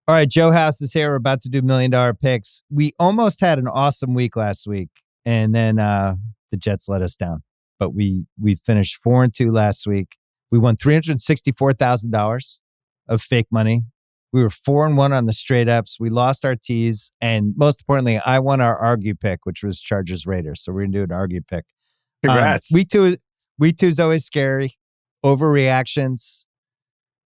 All right, Joe House is here. We're about to do $1 million picks. We almost had an awesome week last week, and then the Jets let us down. But we finished 4-2 last week. We won $364,000 of fake money. We were 4-1 on the straight ups. We lost our tees, and most importantly, I won our argue pick, which was Chargers Raiders. So we're gonna do an argue pick. Congrats. Week two is always scary. Overreactions.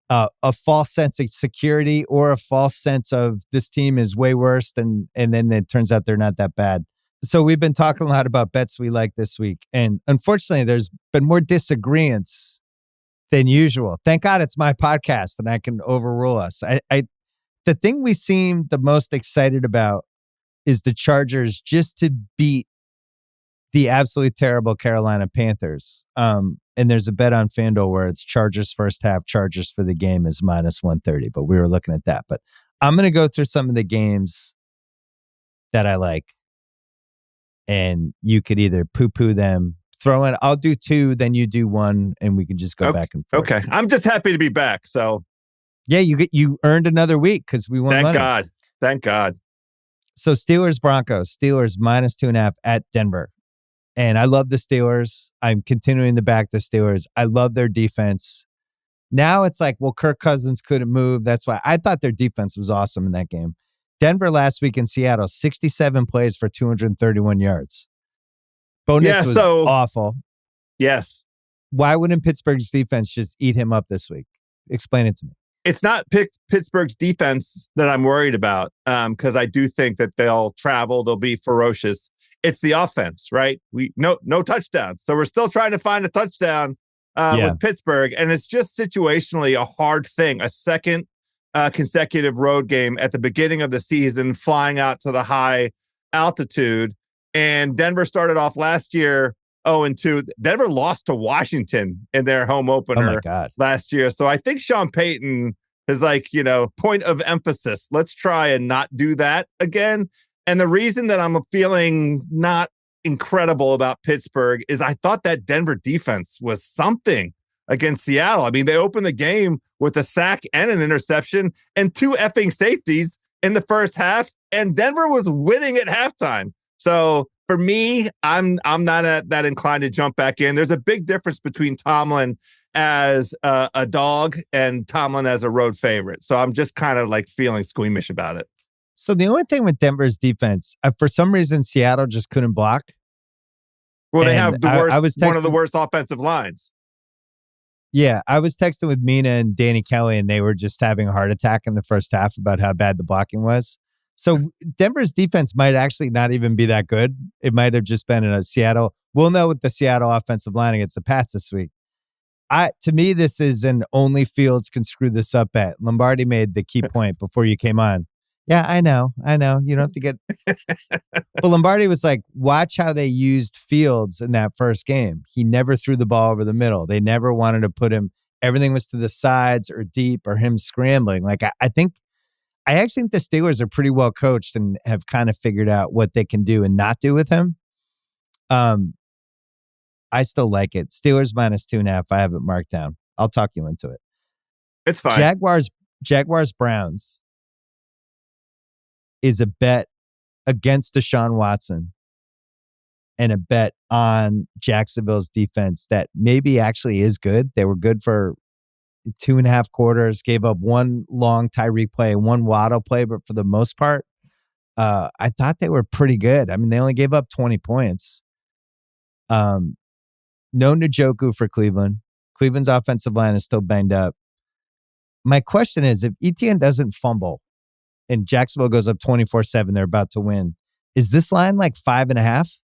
A false sense of security or a false sense of this team is way worse and then it turns out they're not that bad. So we've been talking a lot about bets we like this week. And unfortunately, there's been more disagreements than usual. Thank God it's my podcast and I can overrule us. The thing we seem the most excited about is the Chargers just to beat the absolutely terrible Carolina Panthers. And there's a bet on FanDuel where it's Chargers first half, Chargers for the game is -130. But we were looking at that. But I'm going to go through some of the games that I like. And you could either poo-poo them, throw in, I'll do two, then you do one, and we can just go back and forth. Okay. I'm just happy to be back. So yeah, you earned another week because we won money. Thank God. So Steelers, Broncos. Steelers -2.5 at Denver. And I love the Steelers. I'm continuing to back the Steelers. I love their defense. Now it's like, well, Kirk Cousins couldn't move. That's why I thought their defense was awesome in that game. Denver last week in Seattle, 67 plays for 231 yards. Bo Nix was awful. Yes. Why wouldn't Pittsburgh's defense just eat him up this week? Explain it to me. It's not Pittsburgh's defense that I'm worried about because I do think that they'll travel. They'll be ferocious. It's the offense, right? No touchdowns. So we're still trying to find a touchdown with Pittsburgh. And it's just situationally a hard thing. A second consecutive road game at the beginning of the season, flying out to the high altitude. And Denver started off last year 0-2. Denver lost to Washington in their home opener last year. So I think Sean Payton is point of emphasis. Let's try and not do that again. And the reason that I'm feeling not incredible about Pittsburgh is I thought that Denver defense was something against Seattle. I mean, they opened the game with a sack and an interception and 2 effing safeties in the first half, and Denver was winning at halftime. So for me, I'm not that inclined to jump back in. There's a big difference between Tomlin as a dog and Tomlin as a road favorite. So I'm just kind of feeling squeamish about it. So the only thing with Denver's defense, for some reason, Seattle just couldn't block. Well, they have one of the worst offensive lines. Yeah, I was texting with Mina and Danny Kelly, and they were just having a heart attack in the first half about how bad the blocking was. So Denver's defense might actually not even be that good. It might have just been in a Seattle. We'll know with the Seattle offensive line against the Pats this week. To me, this is an only Fields can screw this up bet. Lombardi made the key point before you came on. Yeah, I know. You don't have to get... But Lombardi was like, watch how they used Fields in that first game. He never threw the ball over the middle. They never wanted to put him... Everything was to the sides or deep or him scrambling. I actually think the Steelers are pretty well coached and have kind of figured out what they can do and not do with him. I still like it. Steelers -2.5. I have it marked down. I'll talk you into it. It's fine. Jaguars Browns is a bet against Deshaun Watson and a bet on Jacksonville's defense that maybe actually is good. They were good for 2.5 quarters, gave up one long Tyreek play, one Waddle play, but for the most part, I thought they were pretty good. I mean, they only gave up 20 points. No Njoku for Cleveland. Cleveland's offensive line is still banged up. My question is, if Etienne doesn't fumble and Jacksonville goes up 24-7, they're about to win, is this line 5.5?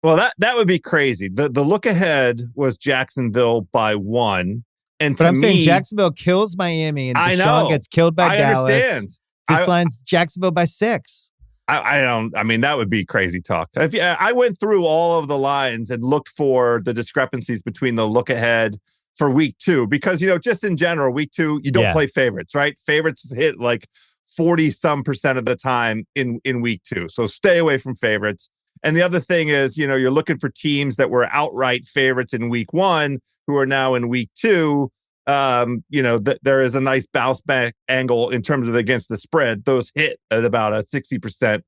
Well, that would be crazy. The look ahead was Jacksonville by 1. But I'm saying Jacksonville kills Miami and Deshaun gets killed by Dallas. I understand. This line's Jacksonville by 6. I mean, that would be crazy talk. I went through all of the lines and looked for the discrepancies between the look ahead for week 2, because, just in general, week 2, you don't play favorites, right? Favorites hit 40-some% of the time in week 2. So stay away from favorites. And the other thing is, you're looking for teams that were outright favorites in week 1 who are now in week 2 there is a nice bounce back angle in terms of against the spread. Those hit at about a 60%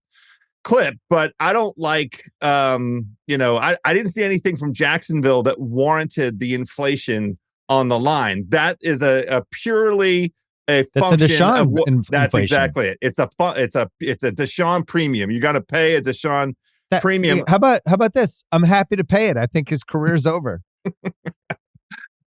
clip, but I don't like, I didn't see anything from Jacksonville that warranted the inflation on the line. That is a purely a That's function a Deshaun of what. That's inflation. exactly it. It's a Deshaun premium. You got to pay a Deshaun premium. How about this? I'm happy to pay it. I think his career's over.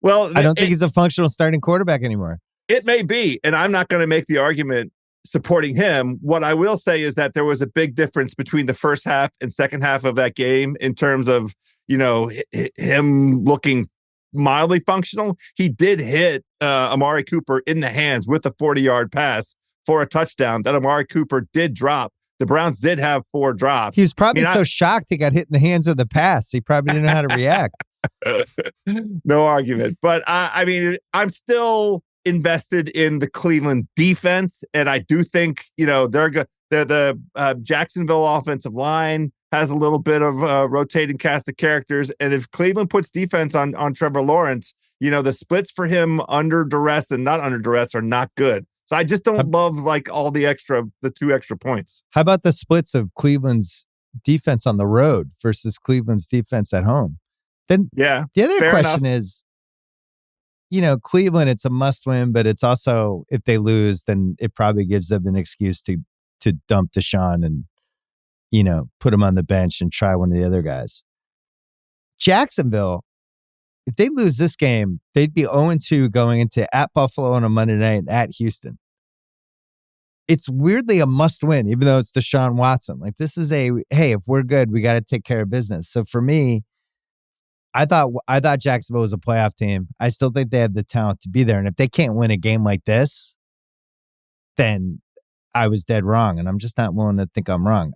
Well, I don't think he's a functional starting quarterback anymore. It may be, and I'm not going to make the argument supporting him. What I will say is that there was a big difference between the first half and second half of that game in terms of, him looking mildly functional. He did hit Amari Cooper in the hands with a 40-yard pass for a touchdown that Amari Cooper did drop. The Browns did have 4 drops. He was probably so shocked he got hit in the hands with the pass. He probably didn't know how to react. No argument. But I'm still invested in the Cleveland defense, and I do think they're the Jacksonville offensive line has a little bit of a rotating cast of characters, and if Cleveland puts defense on Trevor Lawrence, the splits for him under duress and not under duress are not good. So I just don't love all the 2 extra points. How about the splits of Cleveland's defense on the road versus Cleveland's defense at home? Then the other question is, Cleveland, it's a must win, but it's also, if they lose, then it probably gives them an excuse to dump Deshaun and, put him on the bench and try one of the other guys. Jacksonville, if they lose this game, they'd be 0-2 going into at Buffalo on a Monday night and at Houston. It's weirdly a must win, even though it's Deshaun Watson. This is hey, if we're good, we got to take care of business. So for me, I thought Jacksonville was a playoff team. I still think they have the talent to be there. And if they can't win a game like this, then I was dead wrong. And I'm just not willing to think I'm wrong.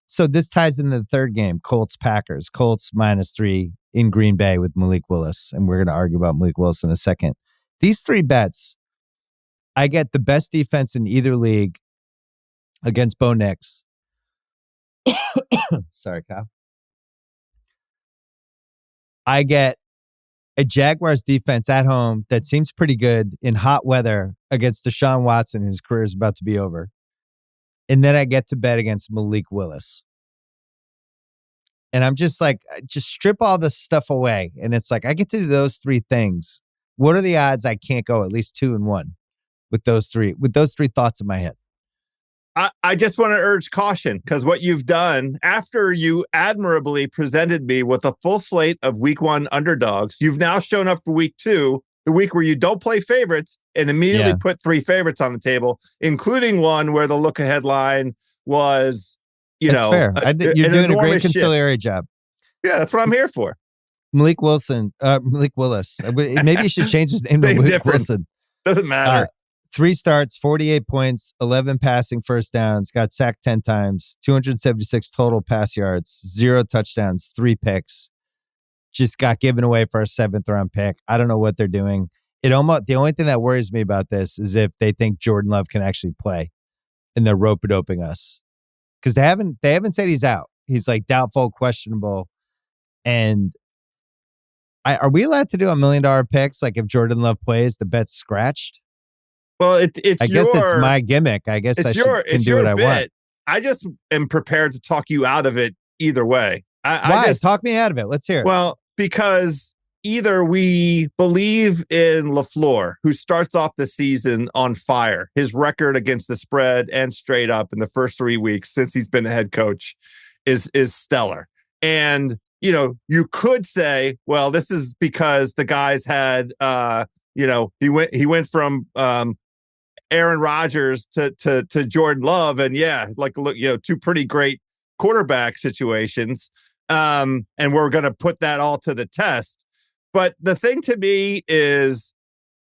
So this ties into the third game, Colts-Packers. Colts -3 in Green Bay with Malik Willis. And we're going to argue about Malik Willis in a second. These 3 bets, I get the best defense in either league against Bo Nix. Sorry, Kyle. I get a Jaguars defense at home that seems pretty good in hot weather against Deshaun Watson, whose career is about to be over. And then I get to bet against Malik Willis. And I'm just just strip all this stuff away. And it's I get to do those 3 things. What are the odds I can't go at least 2-1 with those 3 thoughts in my head? I just want to urge caution, because what you've done after you admirably presented me with a full slate of week 1 underdogs, you've now shown up for week 2, the week where you don't play favorites, and immediately put 3 favorites on the table, including one where the look ahead line was, That's fair. You're doing a great conciliary job. Yeah, that's what I'm here for. Malik Willis. Maybe you should change his name to Malik Wilson. Doesn't matter. 3 starts, 48 points, 11 passing first downs, got sacked 10 times, 276 total pass yards, 0 touchdowns, 3 picks. Just got given away for a 7th round pick. I don't know what they're doing. The only thing that worries me about this is if they think Jordan Love can actually play and they're rope-a-doping us. Because they haven't said he's out. He's doubtful, questionable. And are we allowed to do $1 million picks? If Jordan Love plays, the bet's scratched? Well, I guess it's my gimmick. I guess can do what I want. I just am prepared to talk you out of it either way. Why? Talk me out of it. Let's hear it. Well, because either we believe in LaFleur, who starts off the season on fire. His record against the spread and straight up in the first 3 weeks since he's been a head coach is stellar. And, you could say, well, this is because the guys had, he went from Aaron Rodgers to Jordan Love, and look, 2 pretty great quarterback situations. And we're going to put that all to the test. But the thing to me is,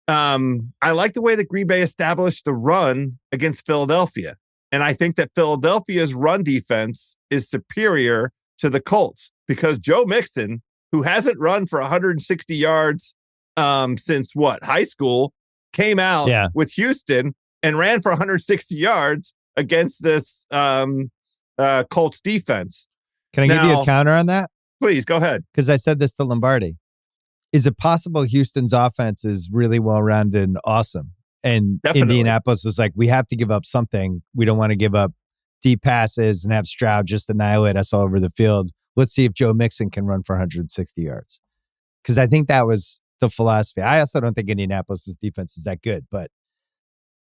I like the way that Green Bay established the run against Philadelphia. And I think that Philadelphia's run defense is superior to the Colts, because Joe Mixon, who hasn't run for 160 yards since high school, came out with Houston and ran for 160 yards against this Colts defense. Can I give you a counter on that? Please, go ahead. Because I said this to Lombardi. is it possible Houston's offense is really well-rounded and awesome? And Definitely. Indianapolis was like, we have to give up something. We don't want to give up deep passes and have Stroud just annihilate us all over the field. Let's see if Joe Mixon can run for 160 yards. Because I think that was the philosophy. I also don't think Indianapolis' defense is that good, but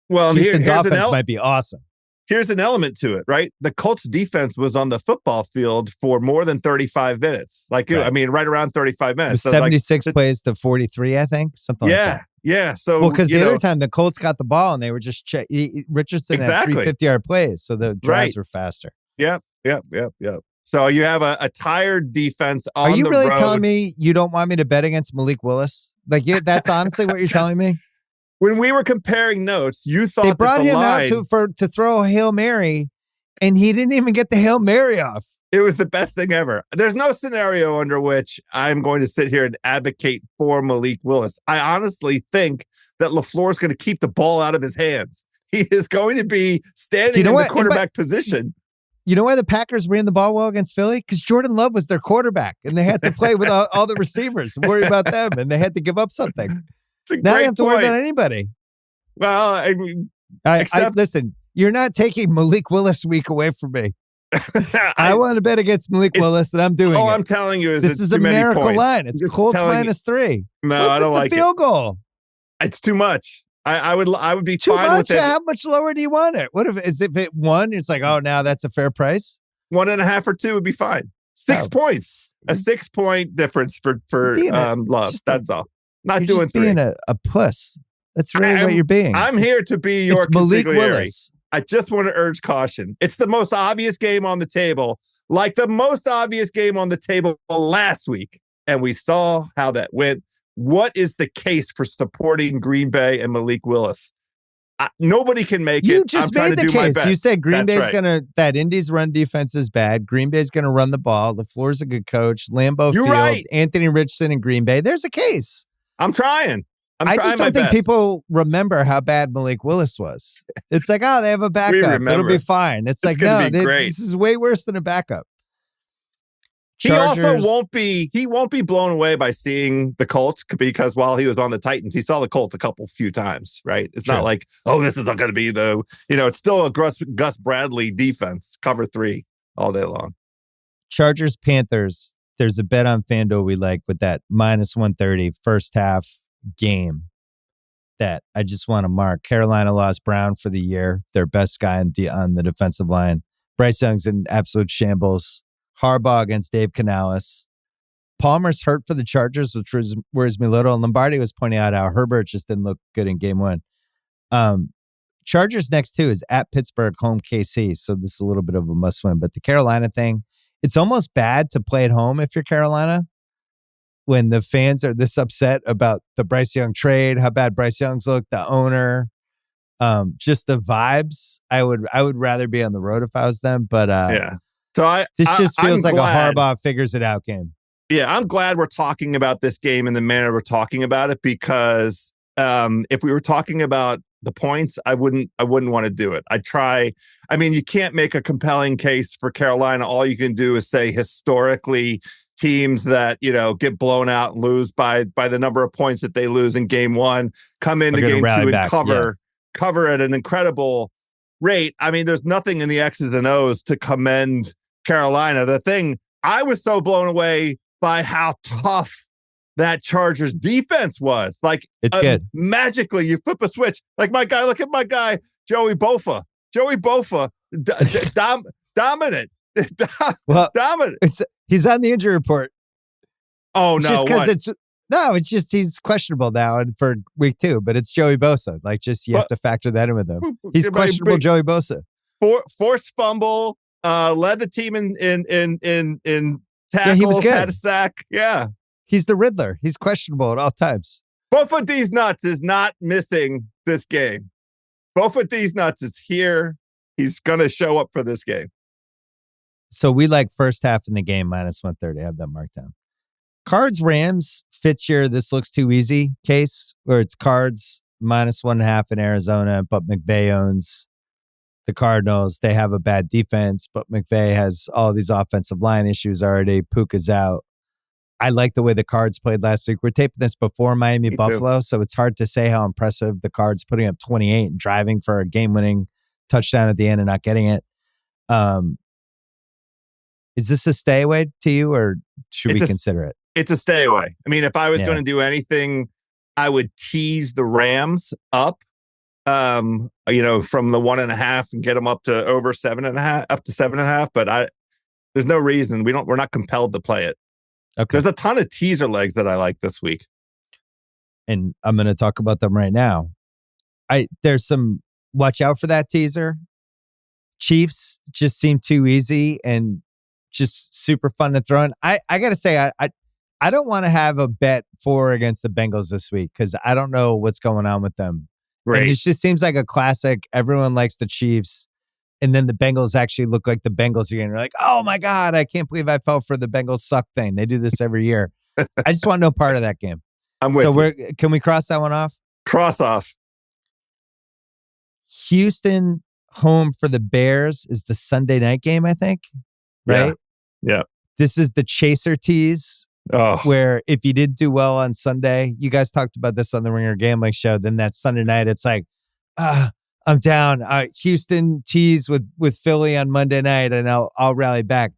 Houston's offense might be awesome. Here's an element to it, right? The Colts defense was on the football field for more than 35 minutes. Like, right. I mean, right around 35 minutes. So 76 plays to 43, I think. Something like that. Yeah. So, well, because the other time the Colts got the ball and they were just Richardson had 3 50-yard plays. So the drives were faster. Yep. So you have a tired defense on the road. Are you really telling me you don't want me to bet against Malik Willis? Like, that's honestly what you're telling me? When we were comparing notes, you thought they brought him line, out to throw a Hail Mary, and he didn't even get the Hail Mary off. It was the best thing ever. There's no scenario under which I'm going to sit here and advocate for Malik Willis. I honestly think that LaFleur is going to keep the ball out of his hands. He is going to be standing in the quarterback position. You know why the Packers ran the ball well against Philly? Because Jordan Love was their quarterback, and they had to play with all the receivers and worry about them, and they had to give up something. Now they have to worry about anybody. Well, I mean, listen, you're not taking Malik Willis week away from me. I want to bet against Malik Willis, and I'm doing it. All I'm telling you is this is a miracle line. It's Colts -3. No, I don't like it. It's a field goal. It's too much. I would be too fine much. with it. How much lower do you want it? What if it won? It's like, oh, now that's a fair price. 1.5 or 2 would be fine. 6 points, a 6-point difference for Love. That's all. Not doing just 3. Being a puss. That's really what you're being. I'm here to be your Malik consigliere. Willis. I just want to urge caution. It's the most obvious game on the table, like the most obvious game on the table last week. And we saw how that went. What is the case for supporting Green Bay and Malik Willis? Nobody can make it. You just made the case. You said Green Bay's that Indy's run defense is bad. Green Bay's going to run the ball. LaFleur's a good coach. Lambeau Field, right. Anthony Richardson in Green Bay. There's a case. I'm trying. I just don't think people remember how bad Malik Willis was. It's like, oh, they have a backup. It'll be fine. It's like, no, this is way worse than a backup. Chargers. He also won't be blown away by seeing the Colts because while he was on the Titans, he saw the Colts a few times, right? It's not like, oh, this is not going to be it's still a Gus Bradley defense, cover 3 all day long. Chargers, Panthers. There's a bet on FanDuel we like with that -130 first half game that I just want to mark. Carolina lost Brown for the year, their best guy on the defensive line. Bryce Young's in absolute shambles. Harbaugh against Dave Canales. Palmer's hurt for the Chargers, which worries me a little. And Lombardi was pointing out how Herbert just didn't look good in game 1. Chargers next 2 is at Pittsburgh, home KC. So this is a little bit of a must win. But the Carolina thing, it's almost bad to play at home if you're Carolina when the fans are this upset about the Bryce Young trade, how bad Bryce Young's look, the owner, just the vibes. I would rather be on the road if I was them. But yeah. So this just feels like a Harbaugh figures it out game. Yeah, I'm glad we're talking about this game in the manner we're talking about it because if we were talking about the points, I wouldn't want to do it. I mean, you can't make a compelling case for Carolina. All you can do is say historically teams that, get blown out and lose by the number of points that they lose in game 1, come into game 2 and cover at an incredible rate. I mean, there's nothing in the X's and O's to commend Carolina. The thing, I was so blown away by how tough that Chargers defense was. Like, it's good. Magically, you flip a switch. Like look at my guy, Joey Bofa. Dominant. Dominant. He's on the injury report. Oh, no. Just because it's just he's questionable now and for week 2, but it's Joey Bosa. Like, just you have to factor that in with him. He's questionable, Joey Bosa. Forced fumble, led the team in tackles, he was good. Had a sack. Yeah. He's the Riddler. He's questionable at all times. Bofa D's Nuts is not missing this game. Bofa D's Nuts is here. He's going to show up for this game. So we like first half in the game -130. I have that marked down. Cards, Rams fits your this looks too easy case where it's Cards -1.5 in Arizona, but McVay owns the Cardinals. They have a bad defense, but McVay has all these offensive line issues already. Puka's out. I like the way the Cards played last week. We're taping this before Miami Me Buffalo, too. so it's hard to say how impressive the Cards putting up 28 and driving for a game-winning touchdown at the end and not getting it. Is this a stay away to you, or should we consider it? It's a stay away. I mean, if I was Yeah. going to do anything, I would tease the Rams up, from the 1.5 and get them up to over 7.5, up to 7.5. But there's no reason we're not compelled to play it. Okay. There's a ton of teaser legs that I like this week, and I'm going to talk about them right now. There's some watch out for that teaser. Chiefs just seem too easy and just super fun to throw in. I got to say, I don't want to have a bet for or against the Bengals this week because I don't know what's going on with them. right? And this just seems like a classic. Everyone likes the Chiefs. And then the Bengals actually look like the Bengals again. You're like, oh my God, I can't believe I fell for the Bengals suck thing. They do this every year. I just want no part of that game. I'm with you. Can we cross that one off? Cross off. Houston home for the Bears is the Sunday night game, I think. Right? Yeah. This is the chaser tease. Oh, Where if you did do well on Sunday, you guys talked about this on the Ringer Gambling Show, then that Sunday night, it's like, I'm down. Houston tease with Philly on Monday night, and I'll rally back.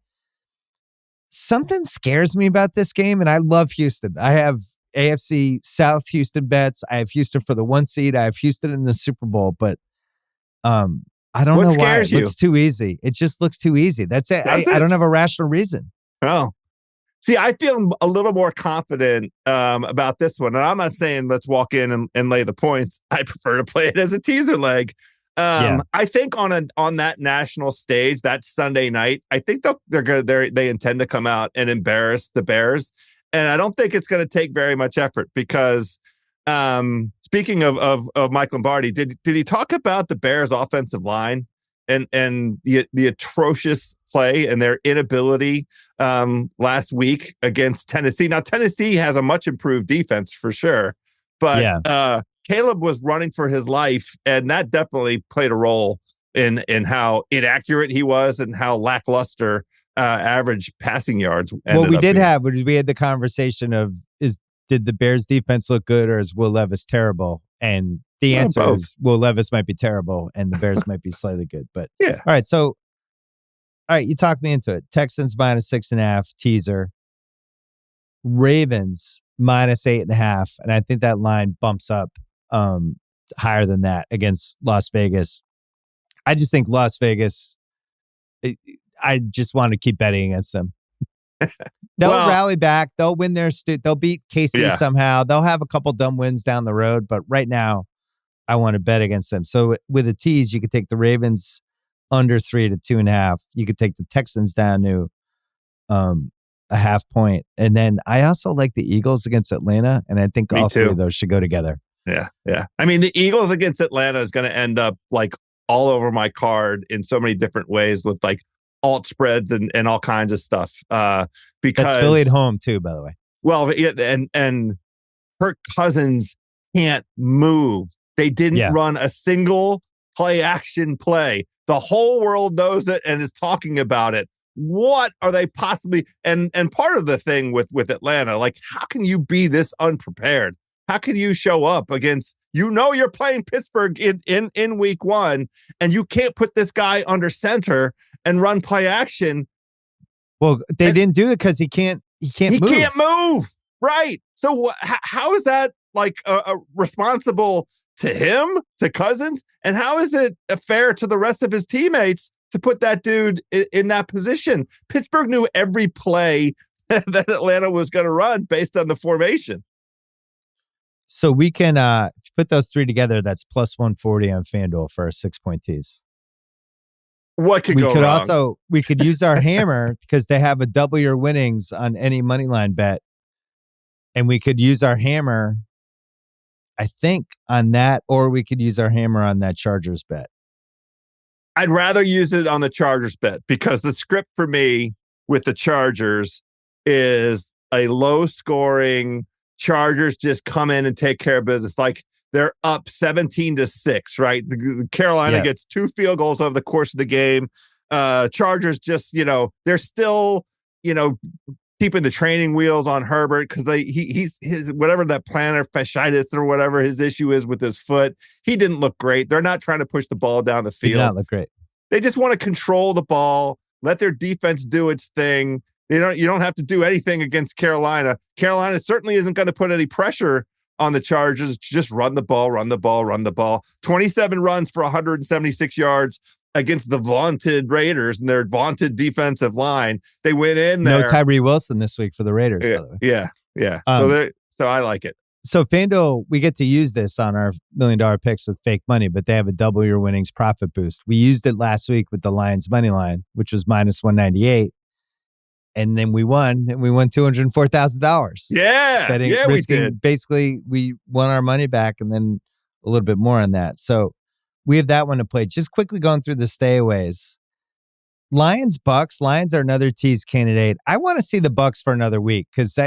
Something scares me about this game, and I love Houston. I have AFC South Houston bets. I have Houston for the 1 seed. I have Houston in the Super Bowl, but I don't know why. It looks too easy. It just looks too easy. That's it. I don't have a rational reason. Oh. See, I feel a little more confident about this one. And I'm not saying let's walk in and lay the points. I prefer to play it as a teaser leg. I think on that national stage, that Sunday night, I think they intend to come out and embarrass the Bears. And I don't think it's going to take very much effort because speaking of Mike Lombardi, did he talk about the Bears offensive line and the atrocious play and their inability last week against Tennessee? Now, Tennessee has a much improved defense for sure, but Caleb was running for his life, and that definitely played a role in how inaccurate he was and how lackluster average passing yards. Well, we had the conversation of did the Bears defense look good or is Will Levis terrible? And the answer is Will Levis might be terrible and the Bears might be slightly good. But yeah. All right, you talked me into it. Texans -6.5 teaser. Ravens -8.5. And I think that line bumps up higher than that against Las Vegas. I just think Las Vegas, I just want to keep betting against them. They'll rally back. They'll win they'll beat KC somehow. They'll have a couple dumb wins down the road. But right now, I want to bet against them. So with a tease, you could take the Ravens under 3 to 2.5. You could take the Texans down to a 0.5 point. And then I also like the Eagles against Atlanta. And I think all three of those should go together. Yeah. Yeah. I mean, the Eagles against Atlanta is going to end up like all over my card in so many different ways with like alt spreads and all kinds of stuff. Because that's Philly at home too, by the way. Well, and Kirk Cousins can't move. They didn't run a single play action play. The whole world knows it and is talking about it. What are they possibly? And part of the thing with Atlanta, like, how can you be this unprepared? How can you show up against, you're playing Pittsburgh in week 1 and you can't put this guy under center and run play action? Well, they didn't do it because he can't move. He can't move. Right. So how is that like responsible to him, to Cousins? And how is it fair to the rest of his teammates to put that dude in that position? Pittsburgh knew every play that Atlanta was going to run based on the formation. So we can put those three together. That's plus 140 on FanDuel for a 6-point tease. What could go wrong? We could use our hammer because they have a double your winnings on any money line bet. And we could use our hammer, I think, on that, or we could use our hammer on that Chargers bet. I'd rather use it on the Chargers bet because the script for me with the Chargers is a low scoring Chargers just come in and take care of business. Like they're up 17-6, right? The Carolina gets 2 field goals over the course of the game. Chargers just, they're still, keeping the training wheels on Herbert because he's his whatever that plantar fasciitis or whatever his issue is with his foot. He didn't look great. They're not trying to push the ball down the field. Did not look great. They just want to control the ball, let their defense do its thing. You don't have to do anything against Carolina. Carolina certainly isn't going to put any pressure on the Chargers. Just run the ball, run the ball, run the ball. 27 runs for 176 yards against the vaunted Raiders and their vaunted defensive line. They went in there. No Tyree Wilson this week for the Raiders, by the way. Yeah. So I like it. So FanDuel, we get to use this on our $1 million picks with fake money, but they have a double your winnings profit boost. We used it last week with the Lions money line, which was minus 198. And then we won $204,000. Yeah. We did. Basically, we won our money back and then a little bit more on that. So we have that one to play. Just quickly going through the stayaways. Lions, Bucks. Lions are another tease candidate. I want to see the Bucks for another week because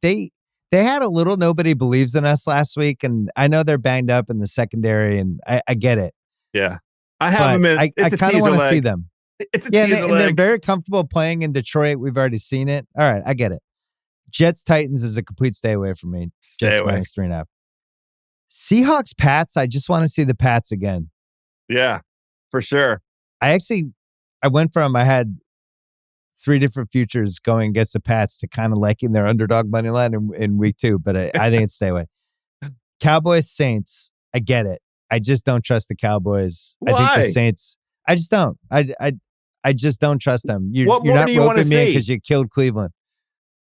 they had a little nobody believes in us last week, and I know they're banged up in the secondary, and I get it. Yeah. I have them in. I kind of want to see them. It's a teaser and they're very comfortable playing in Detroit. We've already seen it. All right, I get it. Jets, Titans is a complete stay away from me. Jets minus 3.5. Seahawks, Pats. I just want to see the Pats again. Yeah, for sure. I had 3 different futures going against the Pats to kind of liking their underdog money line in week 2, but I think it's stay away. Cowboys, Saints. I get it. I just don't trust the Cowboys. Why? I think the Saints. I just don't. I just don't trust them. You're not roping me because you killed Cleveland.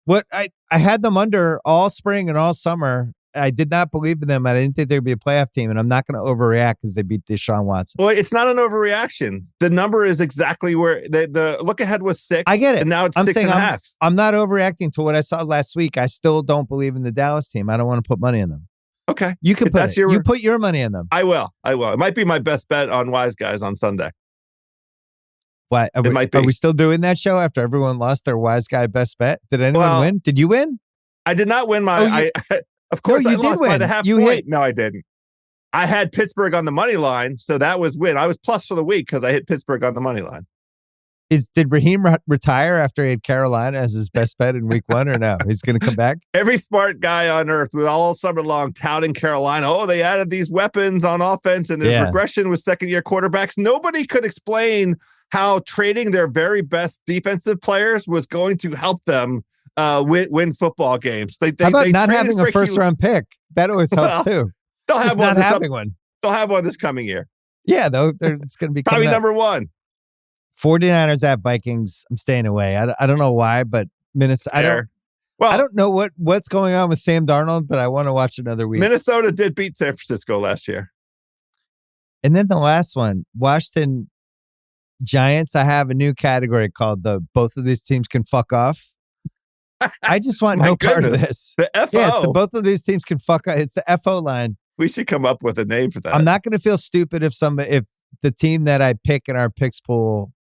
What I had them under all spring and all summer. I did not believe in them. I didn't think they'd be a playoff team, and I'm not going to overreact because they beat Deshaun Watson. Well, it's not an overreaction. The number is exactly where the look ahead was 6. I get it. And now it's 6.5. I'm not overreacting to what I saw last week. I still don't believe in the Dallas team. I don't want to put money in them. Okay. You can put it. You put your money in them. I will. It might be my best bet on Wise Guys on Sunday. What? Are we still doing that show after everyone lost their Wise Guy best bet? Did anyone win? Did you win? I did not win my... Of course, I lost by the half point. No, I didn't. I had Pittsburgh on the money line, so that was win. I was plus for the week because I hit Pittsburgh on the money line. Did Raheem retire after he had Carolina as his best bet in week 1 or no? He's going to come back? Every smart guy on earth with all summer long touting Carolina. Oh, they added these weapons on offense and there's regression with second-year quarterbacks. Nobody could explain how trading their very best defensive players was going to help them win football games. How about not having a first-round pick? That always helps too. They'll have one. They'll have one this coming year. Yeah, though it's going to be probably number 1. 49ers at Vikings. I'm staying away. I don't know why, but Minnesota. I don't know what's going on with Sam Darnold, but I want to watch another week. Minnesota did beat San Francisco last year. And then the last one, Washington Giants. I have a new category called both of these teams can fuck off. I just want no part of this. The FO. Yeah, it's both of these teams can fuck off. It's the FO line. We should come up with a name for that. I'm not going to feel stupid if the team that I pick in our picks pool,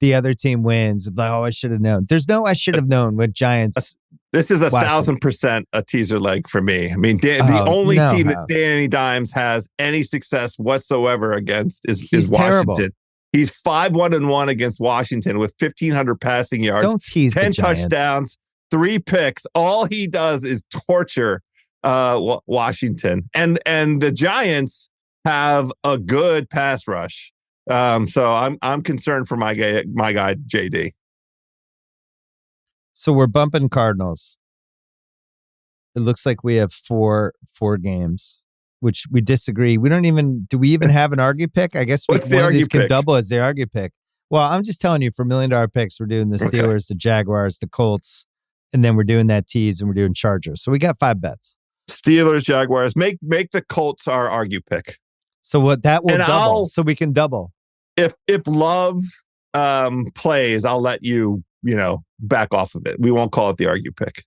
the other team wins. I'm like, I should have known. There's no I should have known with Giants. This is 1,000% a teaser leg for me. I mean, the only team that Danny Dimes has any success whatsoever against is Washington. Terrible. He's 5-1-1 against Washington with 1,500 passing yards. Don't tease 10 the Giants. Touchdowns, 3 picks. All he does is torture Washington. And the Giants have a good pass rush. So I'm concerned for my guy JD. So we're bumping Cardinals. It looks like we have four games, which we disagree. Do we even have an argue pick? I guess one of these can double as the argue pick. Well, I'm just telling you, for $1 million picks, we're doing the Steelers, the Jaguars, the Colts, and then we're doing that tease and we're doing Chargers. So we got 5 bets. Steelers, Jaguars. Make the Colts our argue pick. So what that will double. So we can double. If Love plays, I'll let you back off of it. We won't call it the argue pick.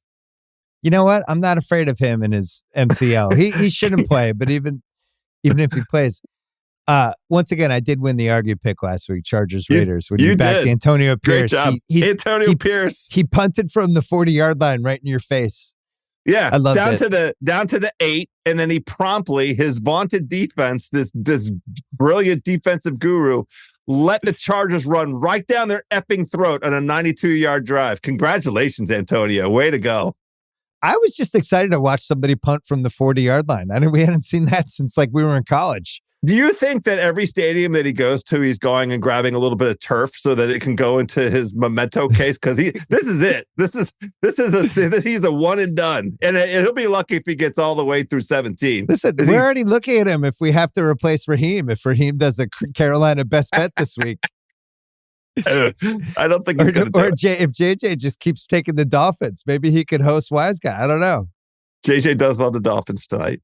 You know what? I'm not afraid of him and his MCL. He shouldn't play, but even if he plays, once again, I did win the argue pick last week. Chargers Raiders when you backed Antonio Pierce. Great job. Antonio Pierce. He punted from the 40-yard line right in your face. Yeah, I loved it. down to the 8, and then he promptly, his vaunted defense, this brilliant defensive guru, let the Chargers run right down their effing throat on a 92-yard drive. Congratulations, Antonio. Way to go. I was just excited to watch somebody punt from the 40-yard line. We hadn't seen that since we were in college. Do you think that every stadium that he goes to, he's going and grabbing a little bit of turf so that it can go into his memento case? Because this is it. He's a one and done, and he'll be lucky if he gets all the way through 17. Listen, we're already looking at him if we have to replace Raheem. If Raheem does a Carolina best bet this week, I don't think he's going to. Or if JJ just keeps taking the Dolphins, maybe he could host Wise Guy. I don't know. JJ does love the Dolphins tonight.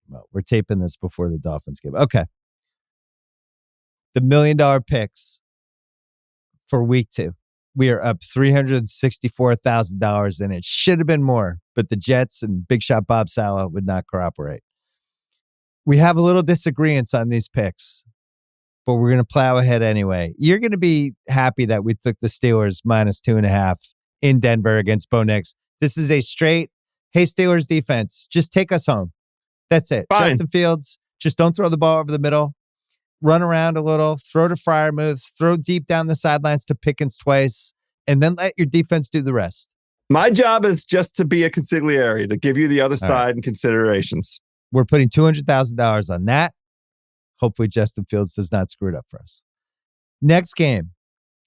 Well, we're taping this before the Dolphins game. Okay. The $1 million picks for week 2. We are up $364,000, and it should have been more, but the Jets and Big Shot Bob Saleh would not cooperate. We have a little disagreements on these picks, but we're going to plow ahead anyway. You're going to be happy that we took the Steelers -2.5 in Denver against Bo Nix. This is a straight, hey, Steelers defense, just take us home. That's it. Fine. Justin Fields, just don't throw the ball over the middle. Run around a little, throw to Freiermuth, throw deep down the sidelines to Pickens twice, and then let your defense do the rest. My job is just to be a consigliere, to give you the other side and considerations. We're putting $200,000 on that. Hopefully Justin Fields does not screw it up for us. Next game,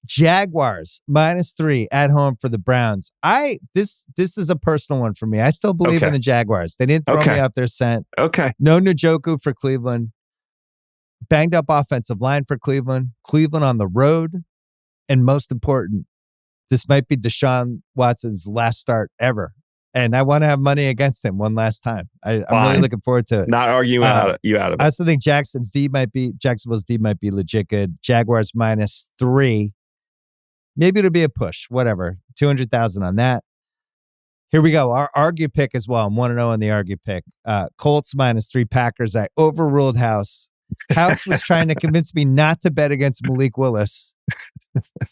Jaguars -3 at home for the Browns. This is a personal one for me. I still believe in the Jaguars. They didn't throw me off their scent. Okay. No Njoku for Cleveland. Banged up offensive line for Cleveland. Cleveland on the road. And most important, this might be Deshaun Watson's last start ever. And I want to have money against him one last time. I'm really looking forward to it. Not arguing you out of it. I also think Jacksonville's D might be legit good. Jaguars -3. Maybe it'll be a push. Whatever. 200,000 on that. Here we go. Our argue pick as well. I'm 1-0 on the argue pick. Colts -3, Packers. I overruled House. House was trying to convince me not to bet against Malik Willis.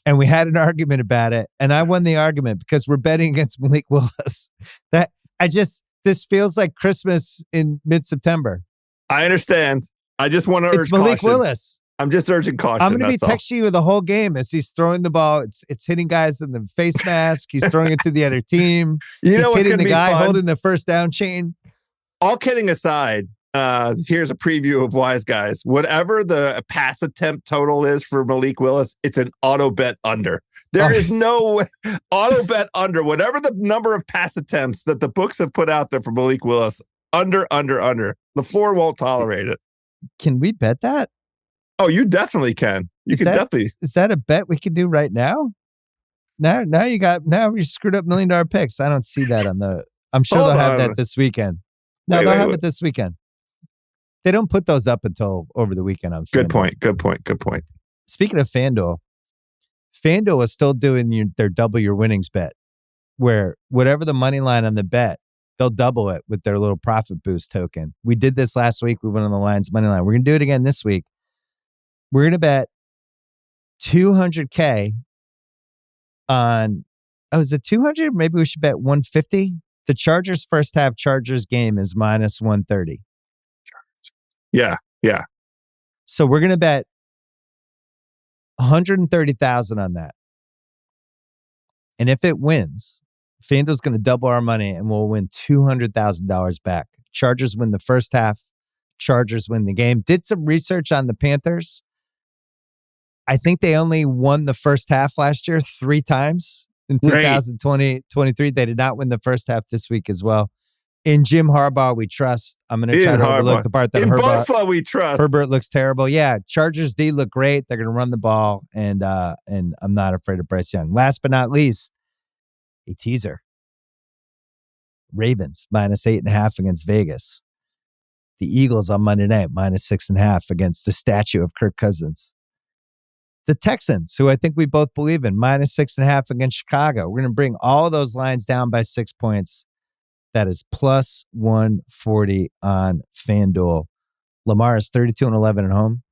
And we had an argument about it. And I won the argument because we're betting against Malik Willis. This feels like Christmas in mid-September. I understand. I just want to urge It's Malik caution. Willis. I'm just urging caution. I'm going to be texting you the whole game as he's throwing the ball. It's hitting guys in the face mask. He's throwing it to the other team. He's hitting the guy holding the first down chain. All kidding aside, here's a preview of Wise Guys. Whatever the pass attempt total is for Malik Willis, it's an auto bet under. There is no auto bet under. Whatever the number of pass attempts that the books have put out there for Malik Willis, under. The floor won't tolerate it. Can we bet that? Oh, you definitely can. Is that a bet we can do right now? Now we screwed up $1 million picks. I don't see that I'm sure they'll have that this weekend. No, they'll have it this weekend. They don't put those up until over the weekend on FanDuel. Good point. Speaking of FanDuel is still doing their double your winnings bet, where whatever the money line on the bet, they'll double it with their little profit boost token. We did this last week. We went on the Lions money line. We're going to do it again this week. We're going to bet $200K on, is it 200? Maybe we should bet 150. The Chargers first half Chargers game is -130. Yeah. So we're going to bet 130,000 on that. And if it wins, FanDuel's going to double our money and we'll win $200,000 back. Chargers win the first half. Chargers win the game. Did some research on the Panthers. I think they only won the first half last year 3 times in 2023. They did not win the first half this week as well. In Jim Harbaugh, we trust. I'm going to try to overlook the part that Buffalo, we trust. Herbert looks terrible. Yeah, Chargers D look great. They're going to run the ball, and I'm not afraid of Bryce Young. Last but not least, a teaser. Ravens -8.5 against Vegas. The Eagles on Monday night -6.5 against the statue of Kirk Cousins. The Texans, who I think we both believe in, -6.5 against Chicago. We're going to bring all those lines down by 6 points. That is +140 on FanDuel. Lamar is 32-11 at home.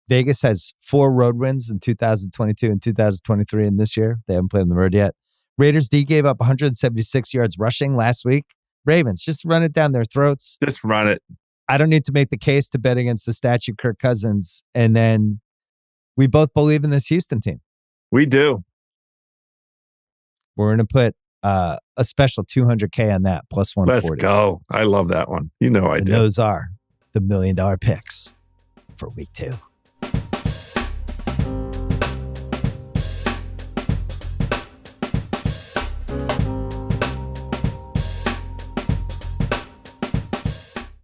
Vegas has 4 road wins in 2022 and 2023 and this year. They haven't played on the road yet. Raiders D gave up 176 yards rushing last week. Ravens, just run it down their throats. Just run it. I don't need to make the case to bet against the statue Kirk Cousins. And then we both believe in this Houston team. We do. We're going to put a special $200K on that plus 140. Let's go. I love that one. You know I do. And those are the $1 million picks for week 2.